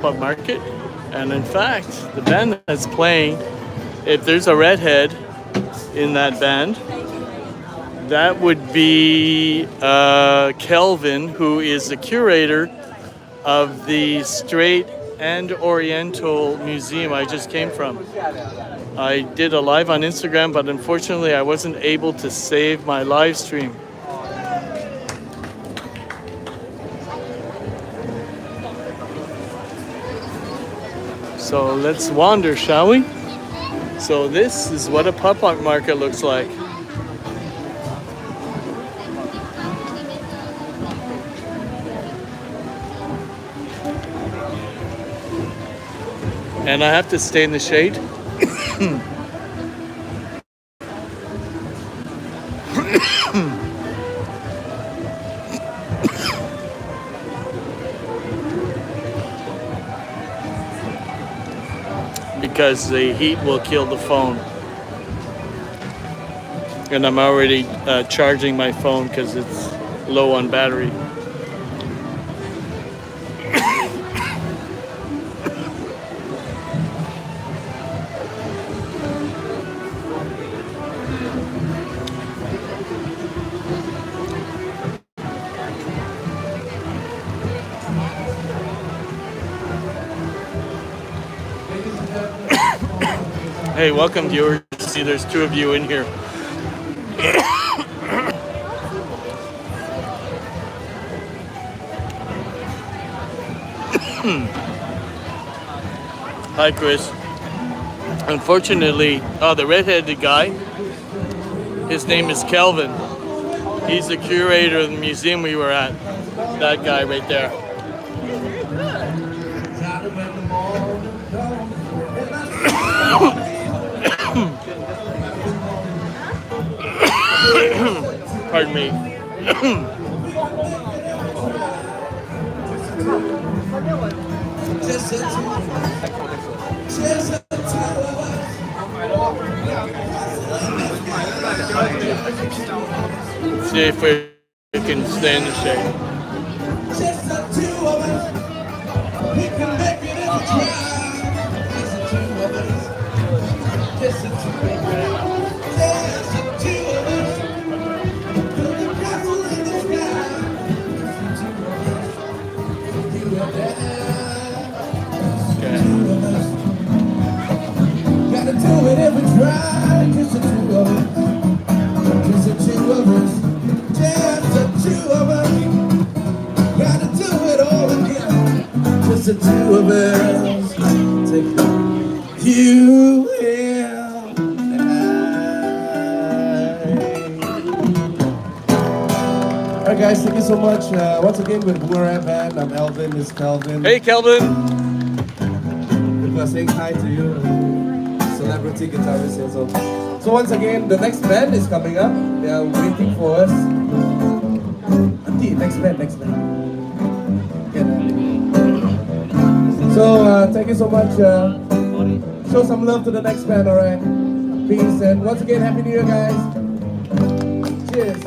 pop-up market. And in fact, the band that's playing, if there's a redhead in that band, that would be Kelvin, who is the curator of the Straight and Oriental Museum I just came from. I did a live on Instagram, but unfortunately I wasn't able to save my live stream. So let's wander, shall we? So this is what a pop-up market looks like. And I have to stay in the shade. Because the heat will kill the phone. And I'm already charging my phone because it's low on battery. Hey, welcome viewers. See, there's two of you in here. Hi, Chris. Unfortunately, the redheaded guy, his name is Kelvin. He's the curator of the museum we were at. That guy right there. Pardon me. See if we can stay in the shade. The two of us, take you and I. Alright guys, thank you so much. Once again with Boomerang Band, I'm Elvin, this is Kelvin. Hey, Kelvin. We're saying hi to you, celebrity guitarist here. So once again, the next band is coming up. They are waiting for us. Auntie, next band. So thank you so much. Show some love to the next band, alright? Peace, and once again, Happy New Year, guys. Cheers.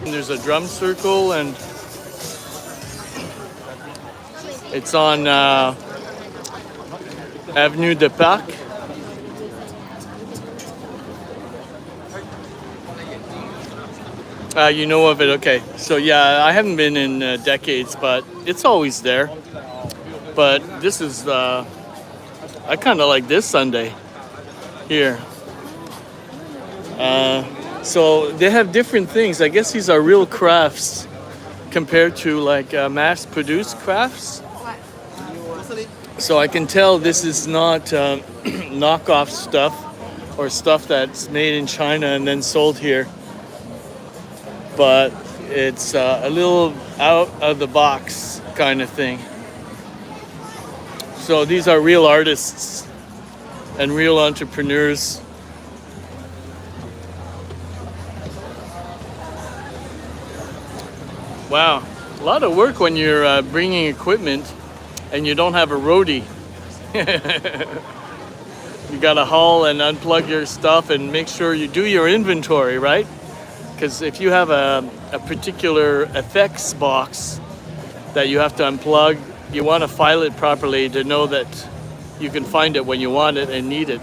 There's a drum circle, and it's on Avenue de Pâques. You know of it, okay. So yeah, I haven't been in decades, but it's always there. But this is, I kind of like this Sunday here. So they have different things. I guess these are real crafts compared to like mass-produced crafts. So I can tell this is not knockoff stuff or stuff that's made in China and then sold here. But it's a little out of the box kind of thing. So these are real artists and real entrepreneurs. Wow, a lot of work when you're bringing equipment and you don't have a roadie. You gotta haul and unplug your stuff and make sure you do your inventory, right? Because if you have a particular effects box that you have to unplug, you want to file it properly to know that you can find it when you want it and need it.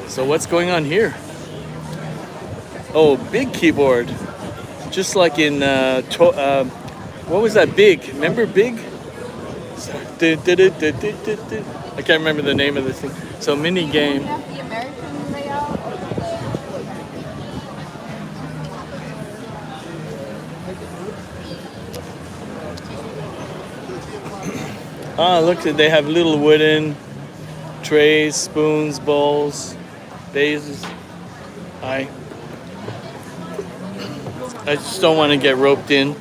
So what's going on here? Oh, big keyboard. Just like in, what was that, Big? Remember Big? I can't remember the name of this thing. So mini game. The American layout. Ah, look, they have little wooden trays, spoons, bowls, vases. I just don't want to get roped in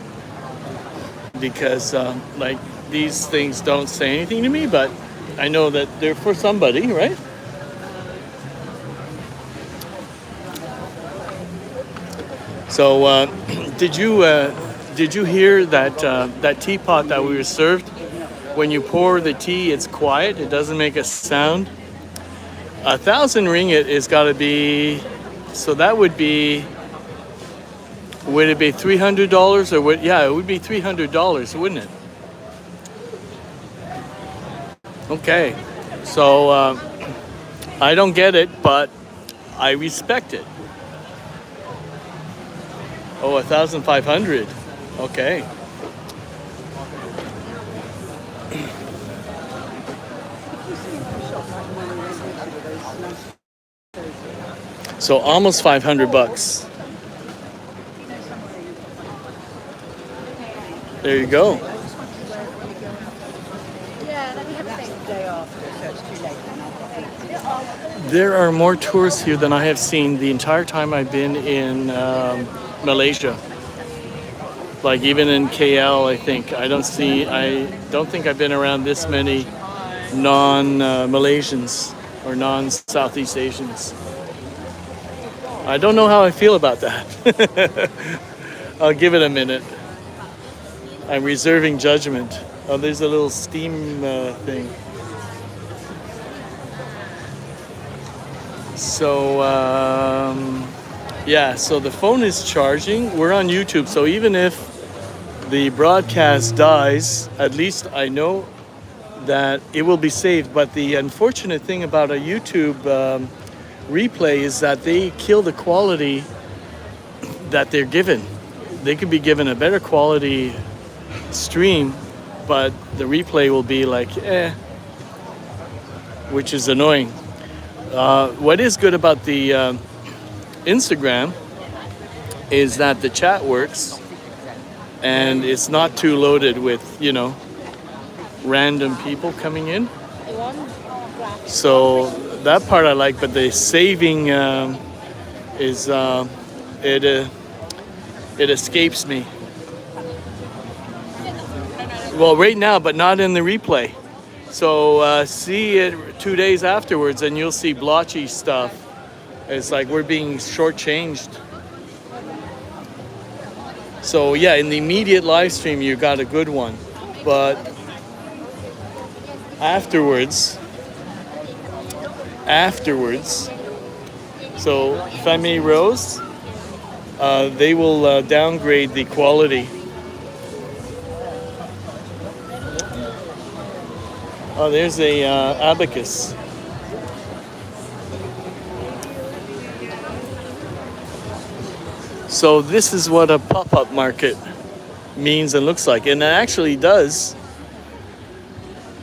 because, like, these things don't say anything to me, but I know that they're for somebody, right? So, did you hear that that teapot that we were served? When you pour the tea, it's quiet. It doesn't make a sound. 1,000 ringgit is got to be. So that would be. Would it be $300 or would? Yeah, it would be $300, wouldn't it? Okay, so I don't get it, but I respect it. Oh, 1,500. Okay. So almost 500 bucks. There you go. Yeah, let me have a think. Day after, so it's too late. There are more tourists here than I have seen the entire time I've been in Malaysia. Like even in KL, I think I don't think I've been around this many non-Malaysians or non-Southeast Asians. I don't know how I feel about that. I'll give it a minute. I'm reserving judgment. Oh, there's a little steam thing. So, yeah, so the phone is charging. We're on YouTube, so even if the broadcast dies, at least I know that it will be saved. But the unfortunate thing about a YouTube replay is that they kill the quality that they're given. They could be given a better quality stream, but the replay will be like, which is annoying. What is good about the Instagram is that the chat works and it's not too loaded with, random people coming in. So that part I like, but the saving is it escapes me. Well, right now, but not in the replay. So see it 2 days afterwards, and you'll see blotchy stuff. It's like we're being shortchanged. So yeah, in the immediate live stream, you got a good one, but afterwards, so Family Rose, they will downgrade the quality. Oh, there's a abacus. So this is what a pop-up market means and looks like, and it actually does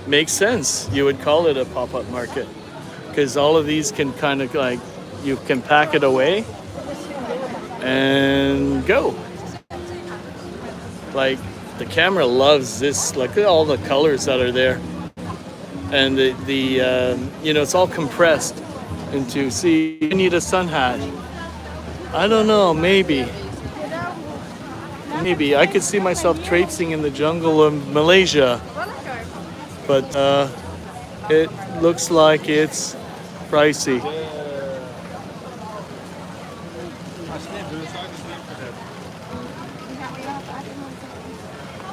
make sense. You would call it a pop-up market because all of these can kind of like, you can pack it away and go. Like the camera loves this. Look at all the colors that are there, and it's all compressed into. See, you need a sun hat. I don't know. Maybe I could see myself traipsing in the jungle of Malaysia, but it looks like it's pricey.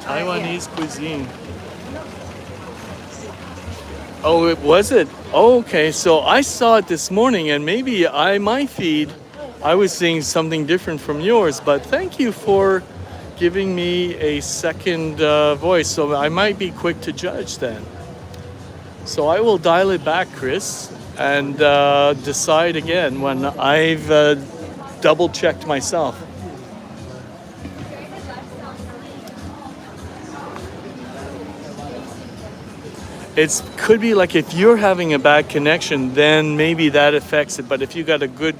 Taiwanese cuisine. Oh, it was it? Oh, okay, so I saw it this morning, and maybe my feed, I was seeing something different from yours. But thank you for giving me a second voice, so I might be quick to judge then. So I will dial it back, Chris, and decide again when I've double checked myself. It could be like if you're having a bad connection, then maybe that affects it. But if you got a good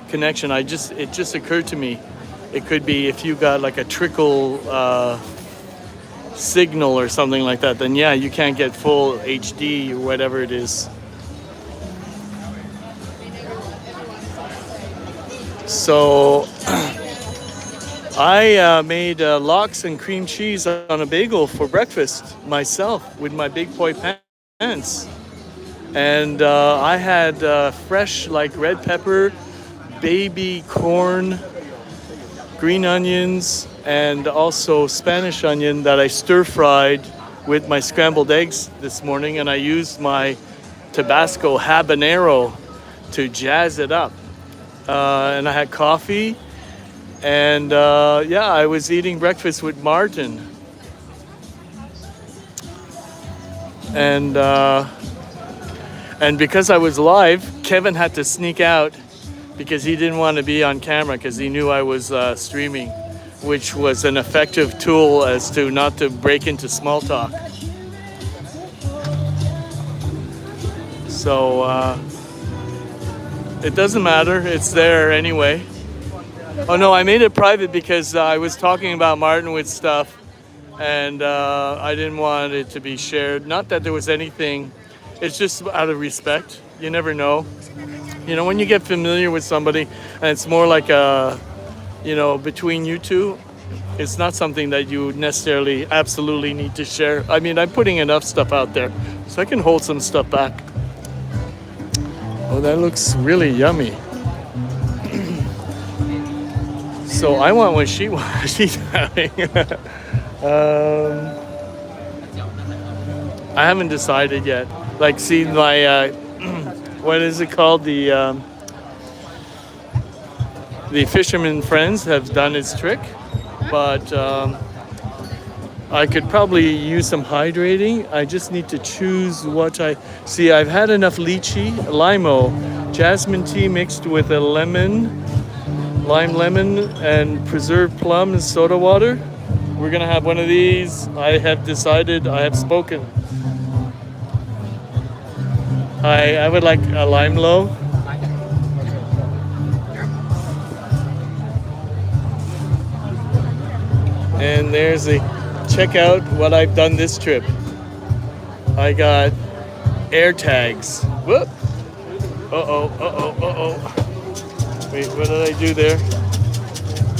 connection, it just occurred to me, it could be if you got like a trickle signal or something like that, then yeah, you can't get full HD or whatever it is. So I made lox and cream cheese on a bagel for breakfast myself with my big boy pants. And I had fresh like red pepper, baby corn, green onions, and also Spanish onion that I stir-fried with my scrambled eggs this morning. And I used my Tabasco habanero to jazz it up. And I had coffee. And yeah, I was eating breakfast with Martin. And because I was live, Kevin had to sneak out because he didn't want to be on camera because he knew I was streaming, which was an effective tool as to not to break into small talk. So it doesn't matter, it's there anyway. Oh no, I made it private because I was talking about Martin with stuff, and I didn't want it to be shared. Not that there was anything, it's just out of respect. You never know. You know, when you get familiar with somebody and it's more like a, you know, between you two, it's not something that you necessarily absolutely need to share. I mean, I'm putting enough stuff out there so I can hold some stuff back. Oh, that looks really yummy. So I want what she's having. I haven't decided yet. Like, see my, what is it called? The Fisherman Friends have done its trick, but I could probably use some hydrating. I just need to choose what see. I've had enough lychee, limo, jasmine tea mixed with a lime, and preserved plum and soda water. We're gonna have one of these. I have decided, I have spoken. I would like a lime low. And there's check out what I've done this trip. I got air tags. Whoop. Uh-oh. Wait, what did I do there?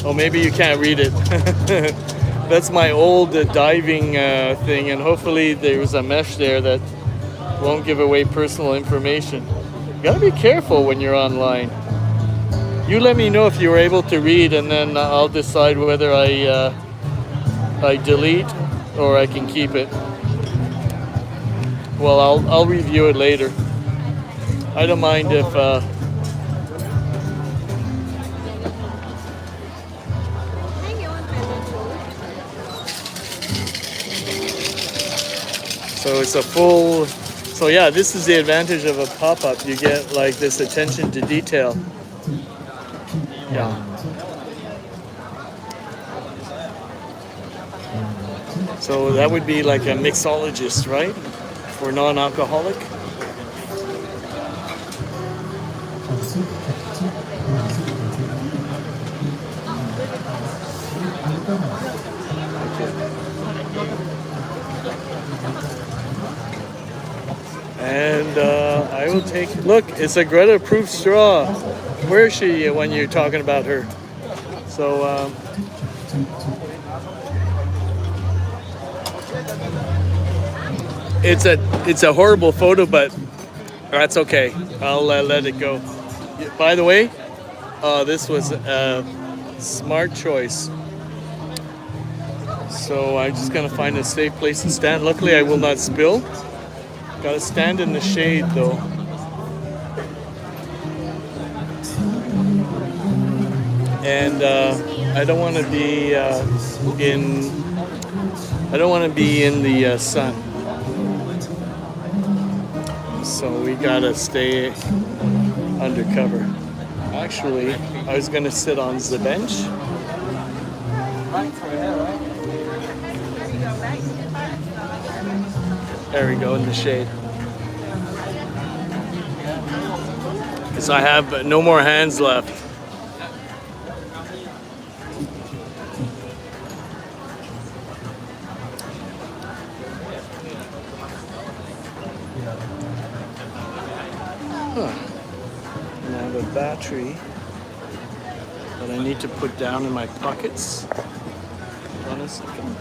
Oh, maybe you can't read it. That's my old diving thing, and hopefully there's a mesh there that won't give away personal information. You gotta be careful when you're online. You let me know if you were able to read, and then I'll decide whether I delete or I can keep it. Well, I'll review it later. I don't mind if so it's a full, so yeah, this is the advantage of a pop-up. You get like this attention to detail. Yeah. So that would be like a mixologist, right? For non-alcoholic. And I will take, look, it's a Greta-proof straw. Where is she when you're talking about her? So, it's a horrible photo, but that's okay. I'll let it go. By the way, This was a smart choice. So I'm just gonna find a safe place to stand. Luckily, I will not spill. Gotta stand in the shade though. And I don't want to be in. I don't want to be in the sun. So we gotta stay undercover. Actually, I was gonna sit on the bench. There we go in the shade. Because I have no more hands left. And I have a battery that I need to put down in my pockets. Hold on a second.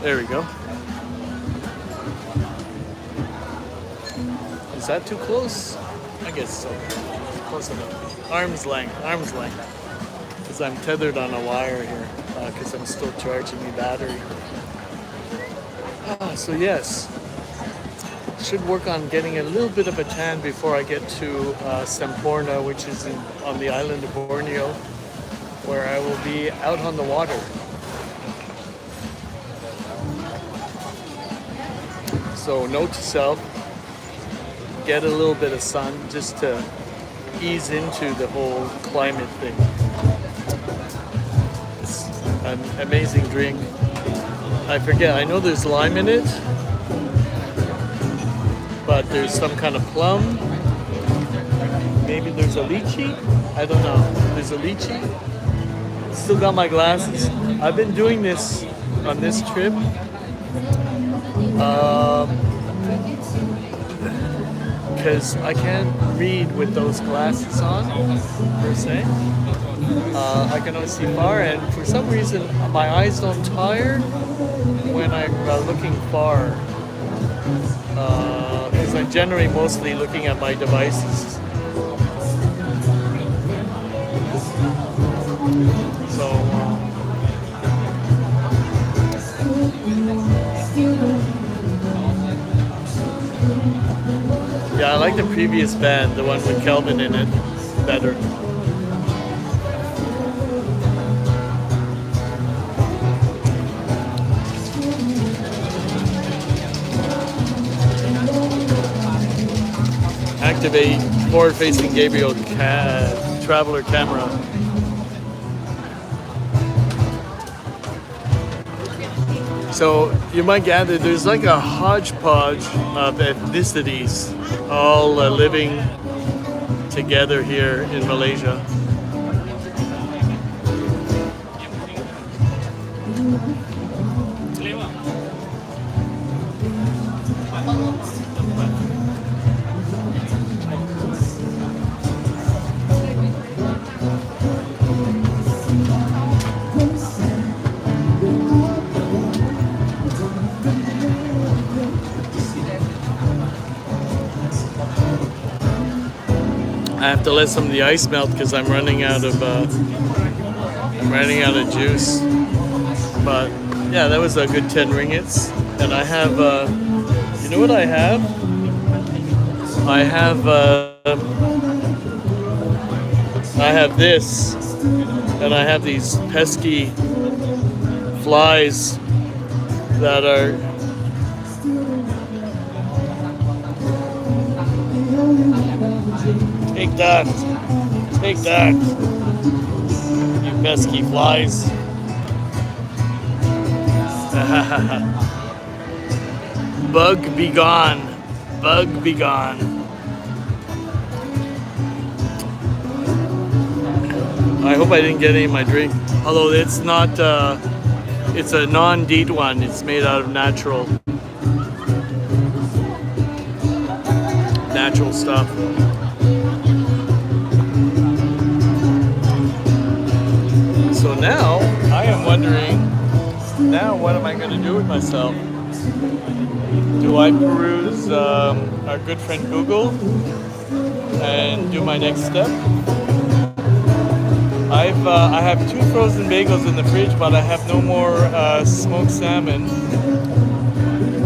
There we go. Is that too close? I guess so. Close enough. Arm's length, arm's length. Because I'm tethered on a wire here. Because I'm still charging the battery. So yes. Should work on getting a little bit of a tan before I get to Semporna, which is on the island of Borneo, where I will be out on the water. So note to self, get a little bit of sun just to ease into the whole climate thing. It's an amazing drink. I forget, I know there's lime in it, but there's some kind of plum. Maybe there's a lychee. I don't know. There's a lychee. Still got my glasses. I've been doing this on this trip. Because I can't read with those glasses on, per se. I can only see far, and for some reason my eyes don't tire when I'm looking far. Because I'm generally mostly looking at my devices. So, yeah, I like the previous band, the one with Kelvin in it, better. Activate forward-facing Gabriel Traveler camera. So you might gather there's like a hodgepodge of ethnicities all living together here in Malaysia. I have to let some of the ice melt because I'm running out of juice. But yeah, that was a good 10 ringgits. And I have, you know what I have? I have this, and I have these pesky flies that are Take that, you pesky flies. Bug be gone, bug be gone. I hope I didn't get any of my drink. Although it's not, it's a non-DEET one. It's made out of natural stuff. So now now what am I going to do with myself? Do I peruse our good friend Google and do my next step? I have 2 frozen bagels in the fridge, but I have no more smoked salmon.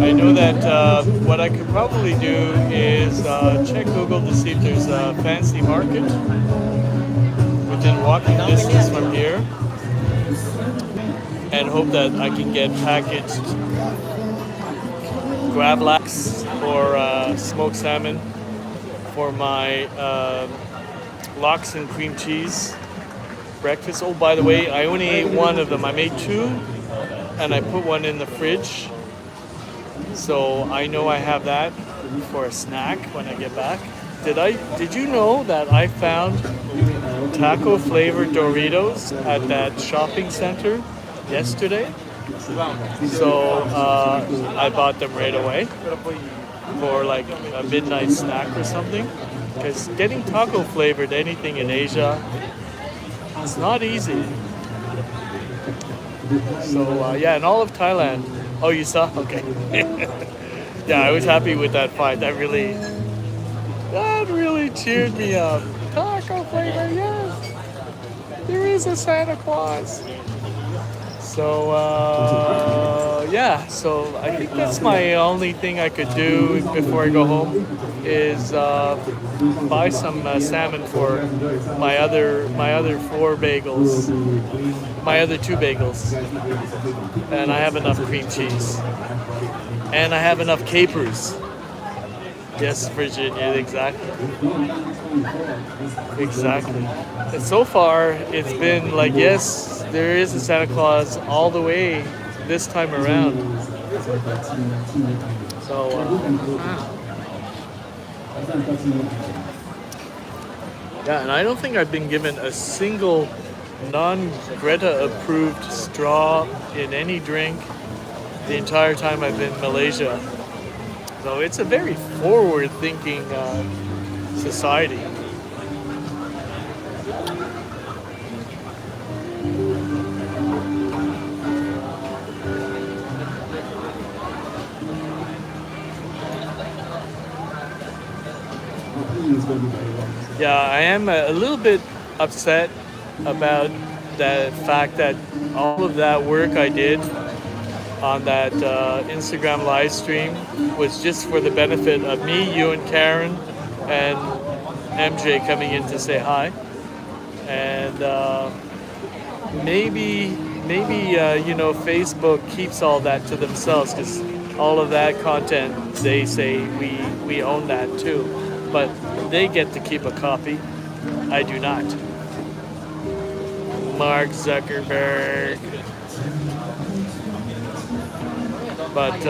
I know that what I could probably do is check Google to see if there's a fancy market within walking distance from here, and hope that I can get packaged gravlax or smoked salmon for my lox and cream cheese breakfast. Oh, by the way, I only ate 1 of them. I made 2 and I put 1 in the fridge. So I know I have that for a snack when I get back. Did you know that I found taco flavored Doritos at that shopping center yesterday? So I bought them right away for like a midnight snack or something. Because getting taco flavored anything in Asia, it's not easy. So yeah, and all of Thailand. Oh, you saw? Okay. Yeah, I was happy with that fight. That really cheered me up. Taco flavor, yes. There is a Santa Claus. So yeah, so I think that's my only thing I could do before I go home is buy some salmon for my other 4 bagels, my other 2 bagels, and I have enough cream cheese, and I have enough capers. Yes, Virginia, exactly. And so far, it's been like, yes, there is a Santa Claus all the way this time around. So, yeah, and I don't think I've been given a single non-Greta approved straw in any drink the entire time I've been in Malaysia. So it's a very forward-thinking society. Yeah, I am a little bit upset about the fact that all of that work I did on that Instagram live stream was just for the benefit of me, you, and Karen, and MJ coming in to say hi. And maybe Facebook keeps all that to themselves, because all of that content, they say we own that too. But they get to keep a copy. I do not. Mark Zuckerberg. But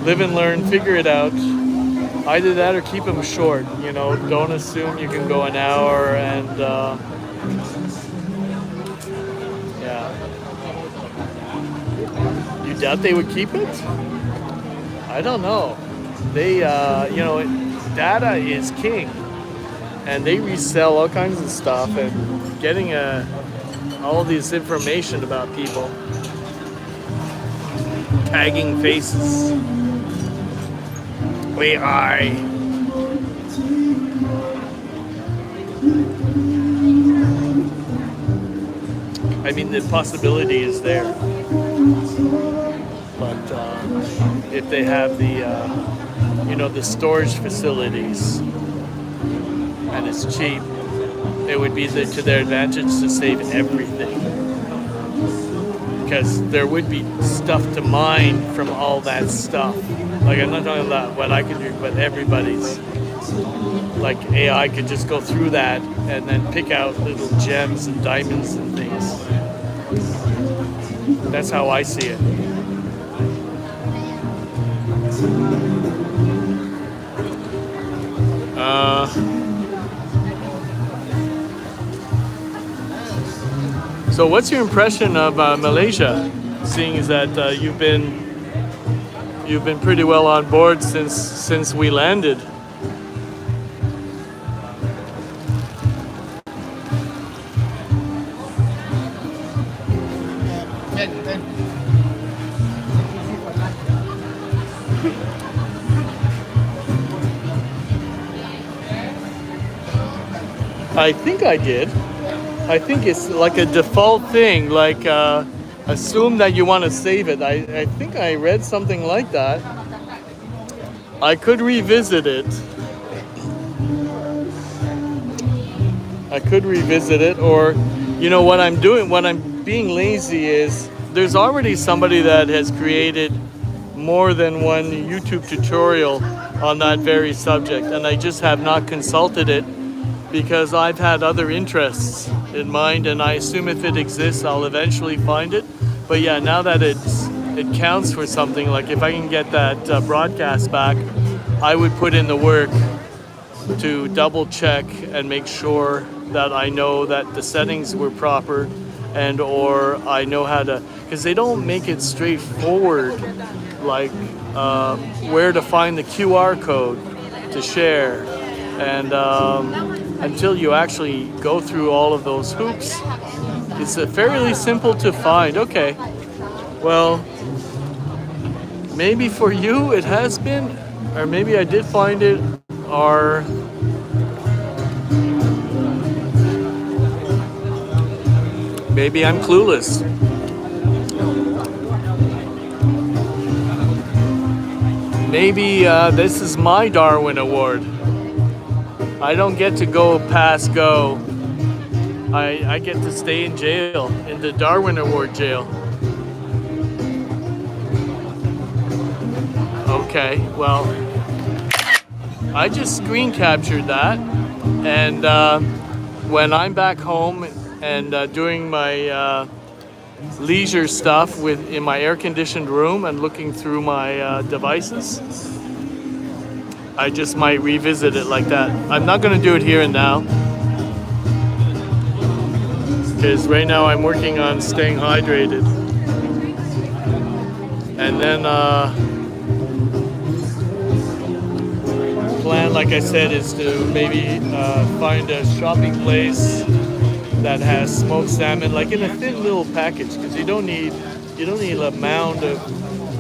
live and learn, figure it out. Either that or keep them short. You know, don't assume you can go an hour and yeah. You doubt they would keep it? I don't know. They, data is king, and they resell all kinds of stuff, and getting all this information about people, tagging faces. AI. I mean, the possibility is there, but if they have the storage facilities and it's cheap, it would be to their advantage to save everything, because there would be stuff to mine from all that stuff. Like, I'm not talking about what I can do, but everybody's. Like, AI could just go through that and then pick out little gems and diamonds and things. That's how I see it. So what's your impression of Malaysia, seeing as that you've been pretty well on board since we landed? I think I did. I think it's like a default thing, like assume that you want to save it. I think I read something like that. I could revisit it. I could revisit it, or you know what I'm doing, what I'm being lazy is there's already somebody that has created more than one YouTube tutorial on that very subject, and I just have not consulted it because I've had other interests in mind, and I assume if it exists, I'll eventually find it. But yeah, now that it counts for something, like if I can get that broadcast back, I would put in the work to double check and make sure that I know that the settings were proper, and or I know how to, because they don't make it straightforward, like where to find the QR code to share, and until you actually go through all of those hoops, it's fairly simple to find. Okay, well, maybe for you it has been, or maybe I did find it, or maybe I'm clueless. Maybe this is my Darwin Award. I don't get to go past go. I get to stay in jail, in the Darwin Award jail. Okay, well, I just screen captured that, and when I'm back home and doing my leisure stuff in my air-conditioned room and looking through my devices, I just might revisit it like that. I'm not going to do it here and now, because right now I'm working on staying hydrated. And then plan, like I said, is to maybe find a shopping place that has smoked salmon, like in a thin little package, because you don't need a mound of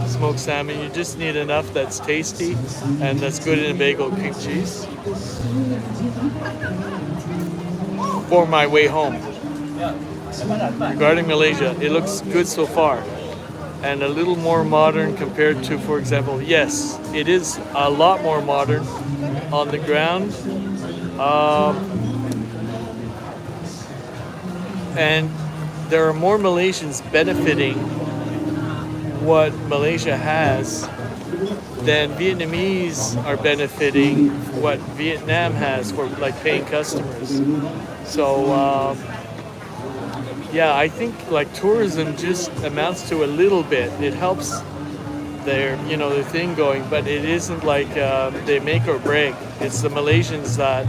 smoked salmon. You just need enough that's tasty and that's good in a bagel, cream cheese, for my way home. Regarding Malaysia, it looks good so far, and a little more modern compared to, for example, yes, it is a lot more modern on the ground. And there are more Malaysians benefiting what Malaysia has than Vietnamese are benefiting what Vietnam has for like paying customers. So yeah, I think like tourism just amounts to a little bit. It helps their thing going, but it isn't like they make or break. It's the Malaysians that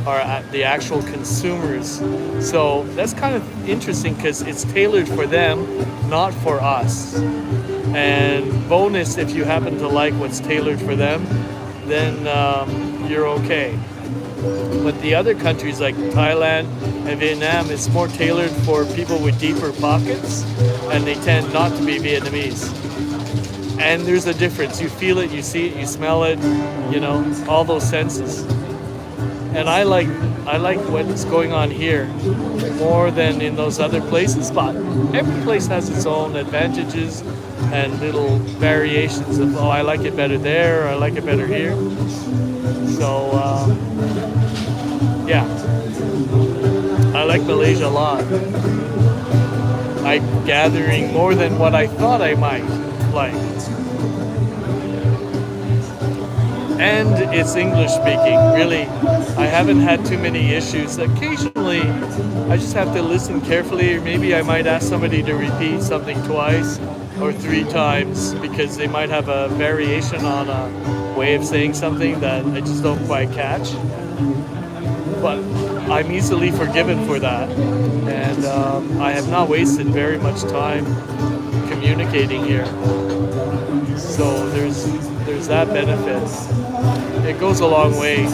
are the actual consumers. So that's kind of interesting because it's tailored for them, not for us. And bonus, if you happen to like what's tailored for them, then you're okay. But the other countries like Thailand and Vietnam, it's more tailored for people with deeper pockets, and they tend not to be Vietnamese. And there's a difference. You feel it, you see it, you smell it, all those senses. And I like what's going on here more than in those other places. But every place has its own advantages and little variations of, I like it better there, or I like it better here. So yeah, I like Malaysia a lot. I'm gathering more than what I thought I might like. And it's English speaking, really. I haven't had too many issues. Occasionally, I just have to listen carefully. Maybe I might ask somebody to repeat something twice or 3 times because they might have a variation on a way of saying something that I just don't quite catch. But I'm easily forgiven for that. And I have not wasted very much time communicating here. So there's that benefit. It goes a long way.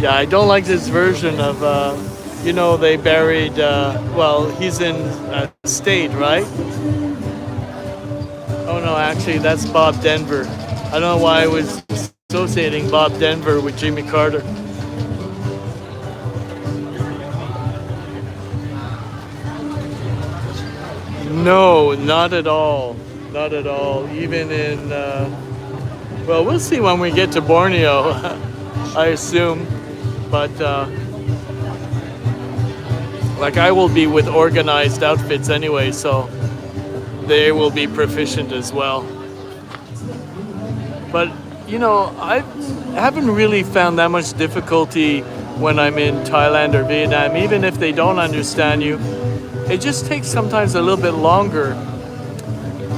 Yeah, I don't like this version of, they buried, he's in a state, right? Oh no, No, actually, that's Bob Denver. I don't know why I was associating Bob Denver with Jimmy Carter. No, not at all. Not at all. Even in, well, we'll see when we get to Borneo, I assume. But, like, I will be with organized outfits anyway, so they will be proficient as well. But, I haven't really found that much difficulty when I'm in Thailand or Vietnam, even if they don't understand you. It just takes sometimes a little bit longer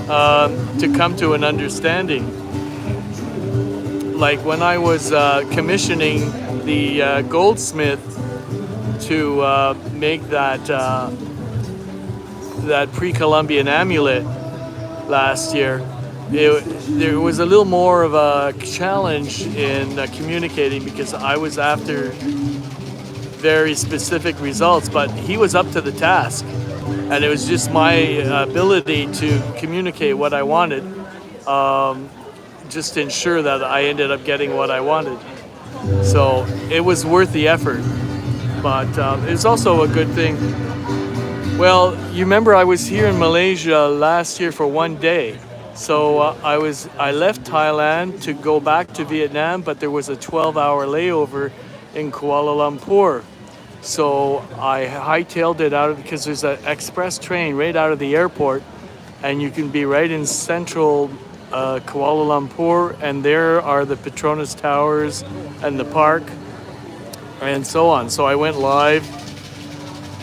to come to an understanding. Like when I was commissioning the goldsmith to make that pre-Columbian amulet last year, there was a little more of a challenge in communicating because I was after very specific results, but he was up to the task. And it was just my ability to communicate what I wanted, just to ensure that I ended up getting what I wanted. So it was worth the effort, but it's also a good thing. Well, you remember I was here in Malaysia last year for one day. So I left Thailand to go back to Vietnam, but there was a 12-hour layover in Kuala Lumpur. So I hightailed it out because there's an express train right out of the airport, and you can be right in central Kuala Lumpur, and there are the Petronas Towers and the park and so on. So I went live,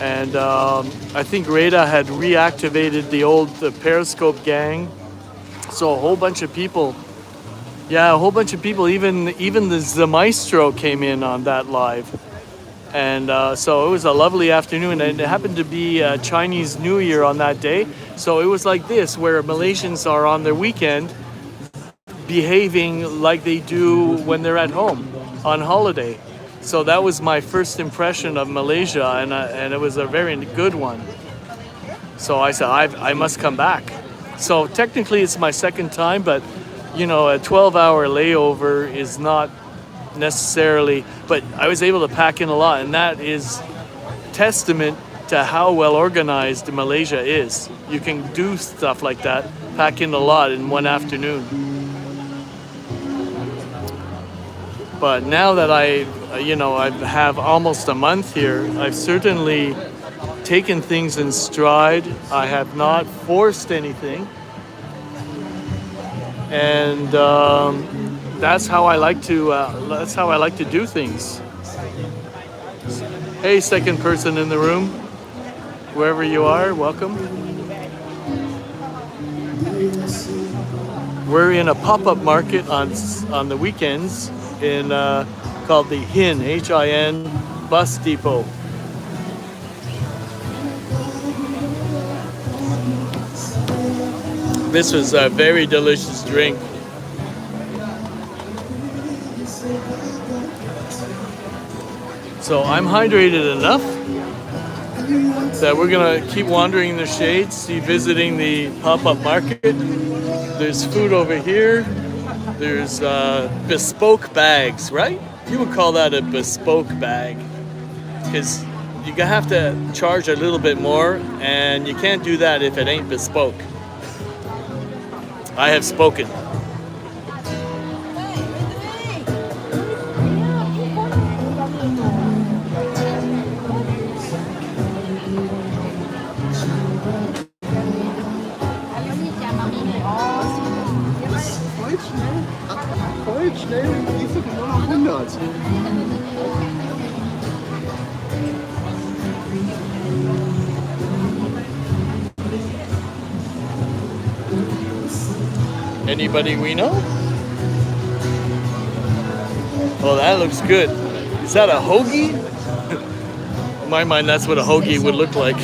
and I think Rada had reactivated the Periscope gang. So a whole bunch of people, even the Maestro came in on that live. And so it was a lovely afternoon, and it happened to be Chinese New Year on that day. So it was like this, where Malaysians are on their weekend behaving like they do when they're at home on holiday. So that was my first impression of Malaysia, and it was a very good one. So I said, I must come back. So technically it's my second time, but a 12-hour layover is not necessarily, but I was able to pack in a lot, and that is testament to how well organized Malaysia is. You can do stuff like that, pack in a lot in one afternoon. But now that I have almost a month here, I've certainly taken things in stride. I have not forced anything, and that's how I like to do things. Hey, second person in the room, wherever you are, welcome. We're in a pop-up market on the weekends in called the Hin bus depot. This was a very delicious drink. So I'm hydrated enough that we're gonna keep wandering in the shades, visiting the pop-up market. There's food over here. There's bespoke bags, right? You would call that a bespoke bag, because you have to charge a little bit more, and you can't do that if it ain't bespoke. I have spoken. Schnell, die sind nur noch 100. Anybody we know? Oh, that looks good. Is that a hoagie? In my mind, that's what a hoagie would look like.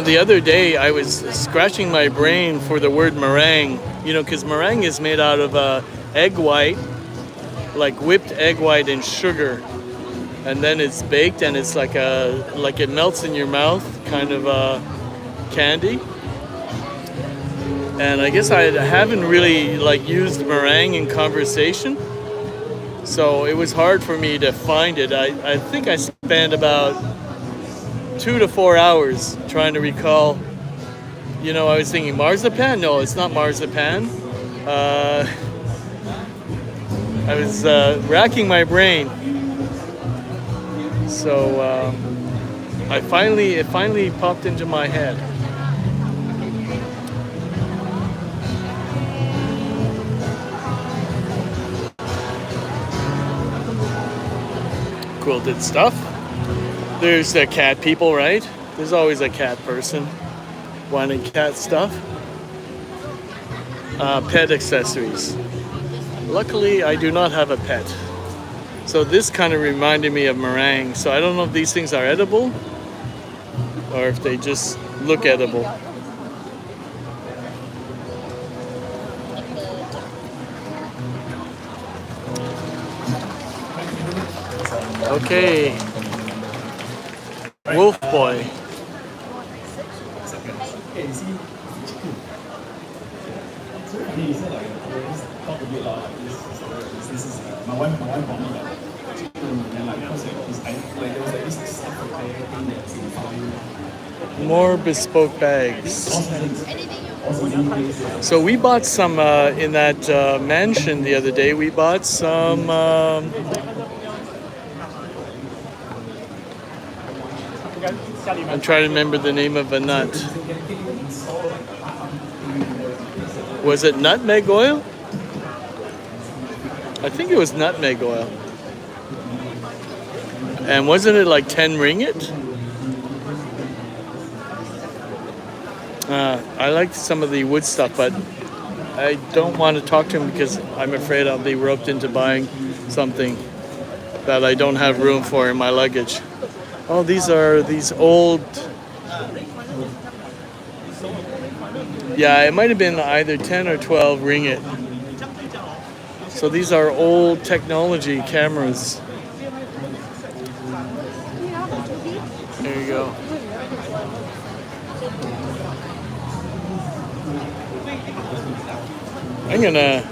know, the other day I was scratching my brain for the word meringue. You know, because meringue is made out of egg white, like whipped egg white and sugar, and then it's baked and it's like it melts in your mouth, kind of candy. And I guess I haven't really like used meringue in conversation, so it was hard for me to find it. I think I spent about 2 to 4 hours trying to recall. You know, I was thinking marzipan. No, it's not marzipan. I was racking my brain. So it finally popped into my head. Quilted stuff. There's the cat people, right? There's always a cat person wanting cat stuff. Pet accessories. Luckily, I do not have a pet. So this kind of reminded me of meringue. So I don't know if these things are edible or if they just look edible. Okay. Wolf boy. More bespoke bags. So we bought some in that mansion the other day. We bought some I'm trying to remember the name of a nut. Was it nutmeg oil? I think it was nutmeg oil. And wasn't it like 10 ringgit? I liked some of the wood stuff, but I don't want to talk to him because I'm afraid I'll be roped into buying something that I don't have room for in my luggage. Oh, these are these old... Yeah, it might have been either 10 or 12 ringgit. So these are old technology cameras. There you go. I'm gonna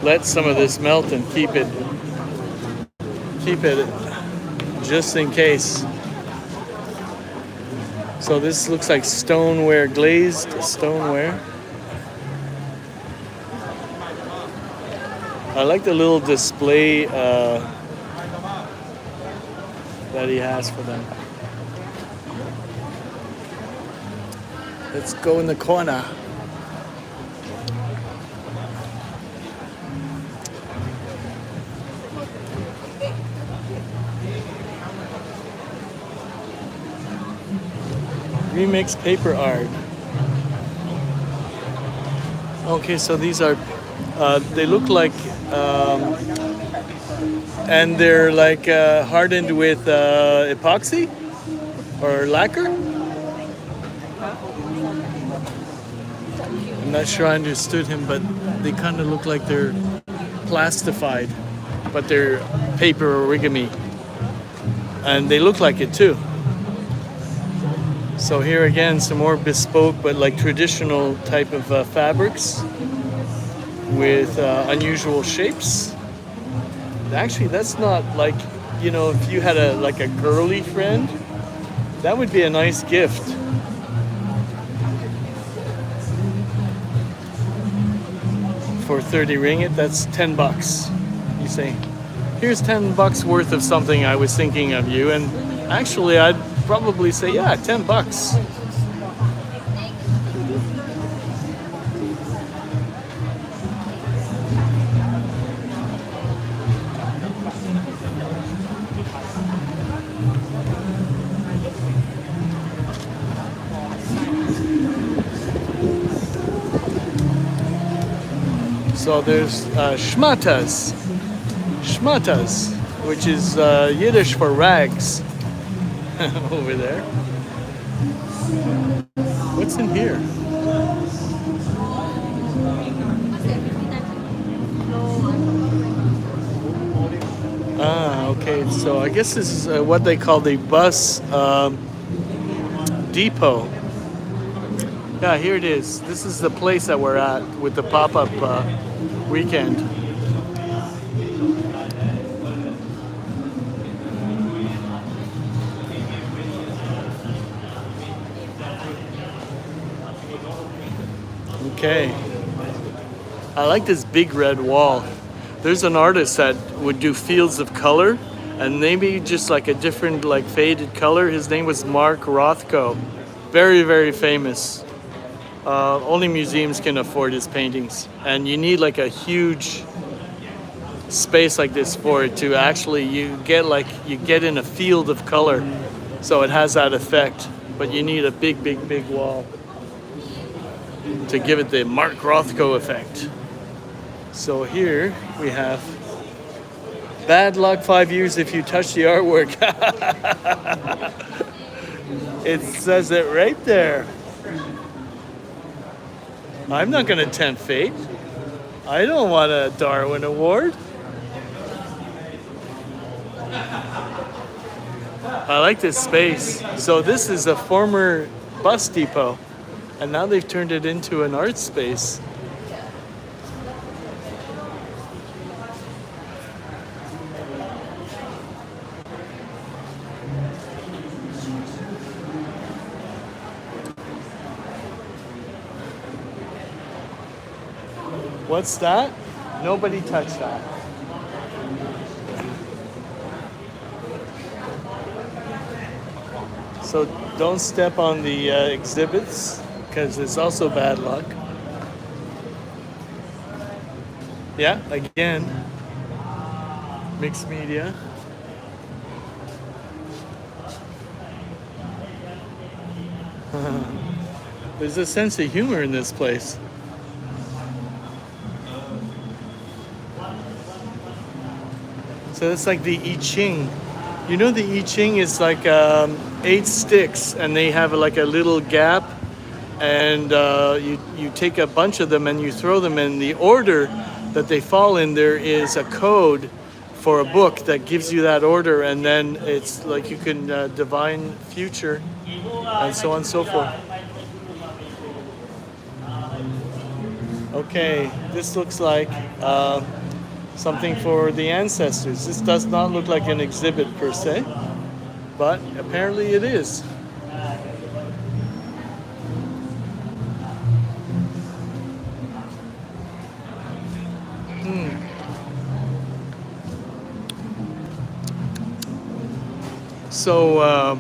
let some of this melt and keep it just in case. So this looks like stoneware, glazed stoneware. I like the little display that he has for them. Let's go in the corner. Remix paper art. Okay, so these are, they look like, and they're like hardened with epoxy or lacquer. I'm not sure I understood him, but they kind of look like they're plastified, but they're paper origami. And they look like it too. So here again, some more bespoke, but like traditional type of fabrics with unusual shapes. Actually, that's not like, you know, if you had a girly friend, that would be a nice gift. For 30 ringgit, that's 10 bucks. You say, here's 10 bucks worth of something I was thinking of you, and actually I'd probably say, yeah, 10 bucks. So there's shmatas, which is Yiddish for rags over there. What's in here? Ah, okay. So I guess this is what they call the bus depot. Yeah, here it is. This is the place that we're at with the pop-up weekend. Okay. I like this big red wall. There's an artist that would do fields of color and maybe just like a different like faded color. His name was Mark Rothko. Very, very famous. Only museums can afford his paintings. And you need like a huge space like this for it to actually, you get in a field of color. So it has that effect. But you need a big, big, big wall to give it the Mark Rothko effect. So here we have bad luck 5 years if you touch the artwork. It says it right there. I'm not going to tempt fate. I don't want a Darwin Award. I like this space. So this is a former bus depot, and now they've turned it into an art space. What's that? Nobody touched that. So don't step on the exhibits because it's also bad luck. Yeah, again, mixed media. There's a sense of humor in this place. So it's like the I Ching. You know, the I Ching is like 8 sticks, and they have like a little gap, and you take a bunch of them and you throw them in the order that they fall in. There is a code for a book that gives you that order, and then it's like you can divine future and so on and so forth. Okay, this looks like something for the ancestors. This does not look like an exhibit per se, but apparently it is. So,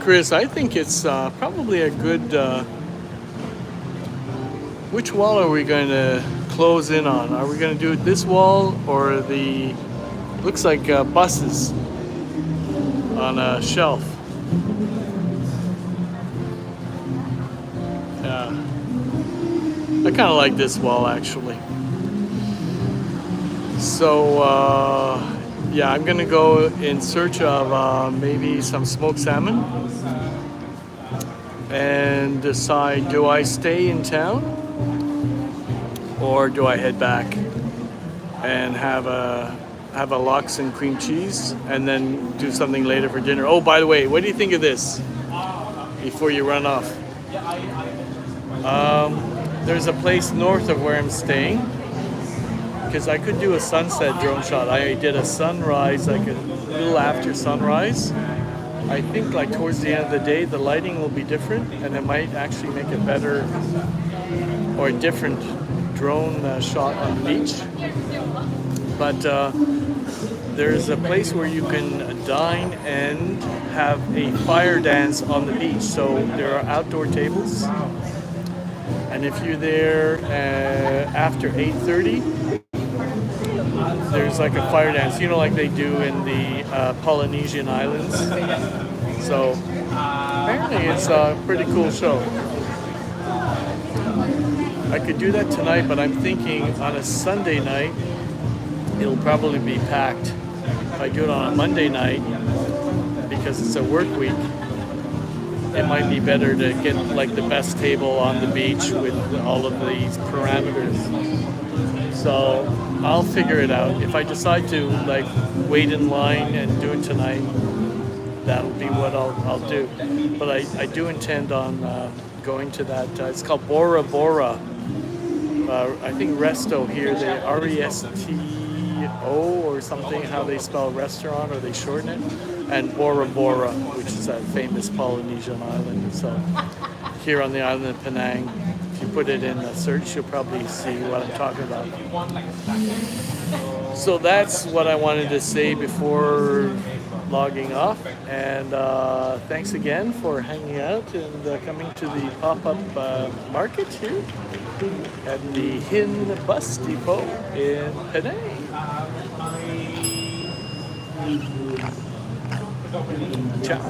Chris, I think it's probably a good... which wall are we going to close in on? Are we going to do it this wall or the... looks like buses on a shelf. Yeah. I kind of like this wall, actually. So, yeah, I'm gonna go in search of maybe some smoked salmon and decide, do I stay in town or do I head back and have a lox and cream cheese and then do something later for dinner. Oh, by the way, what do you think of this before you run off? There's a place north of where I'm staying, because I could do a sunset drone shot. I did a sunrise, like a little after sunrise. I think like towards the end of the day, the lighting will be different, and it might actually make a better or a different drone shot on the beach. But there's a place where you can dine and have a fire dance on the beach. So there are outdoor tables, and if you're there after 8:30. There's like a fire dance, you know, like they do in the Polynesian islands. So apparently it's a pretty cool show. I could do that tonight, but I'm thinking on a Sunday night, it'll probably be packed. If I do it on a Monday night, because it's a work week, it might be better to get like the best table on the beach with all of these parameters. So I'll figure it out. If I decide to like wait in line and do it tonight, that'll be what I'll do. But I do intend on going to that. It's called Bora Bora. I think Resto here, they Resto or something, how they spell restaurant or they shorten it. And Bora Bora, which is that famous Polynesian island. So here on the island of Penang, if you put it in a search, you'll probably see what I'm talking about. So that's what I wanted to say before logging off. And thanks again for hanging out and coming to the pop-up market here at the Hin Bus Depot in Penang. Ciao.